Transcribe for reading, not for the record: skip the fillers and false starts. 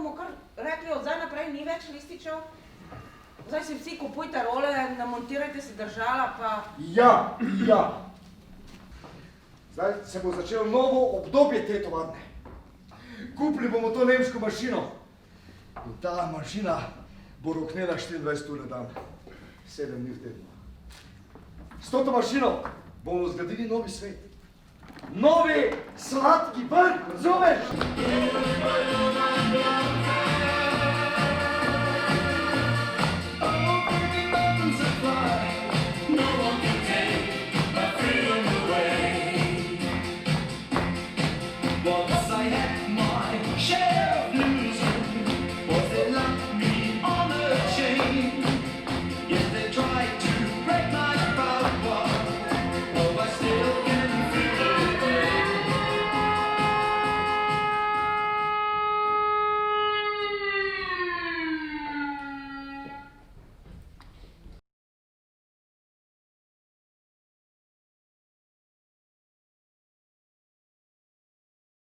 bomo kar rekli, od zdaj naprej ni več lističev. Zdaj si vsi kupujte role, namontirajte si držala, pa... Ja. Zdaj se bo začelo novo obdobje te tovarne. Kupili bomo to nemško mašino. In ta mašina bo roknela 24 ur na dan, 7 dni v tednu. S to mašino bomo zgradili novi svet. Novi sladki vrh, razumeš?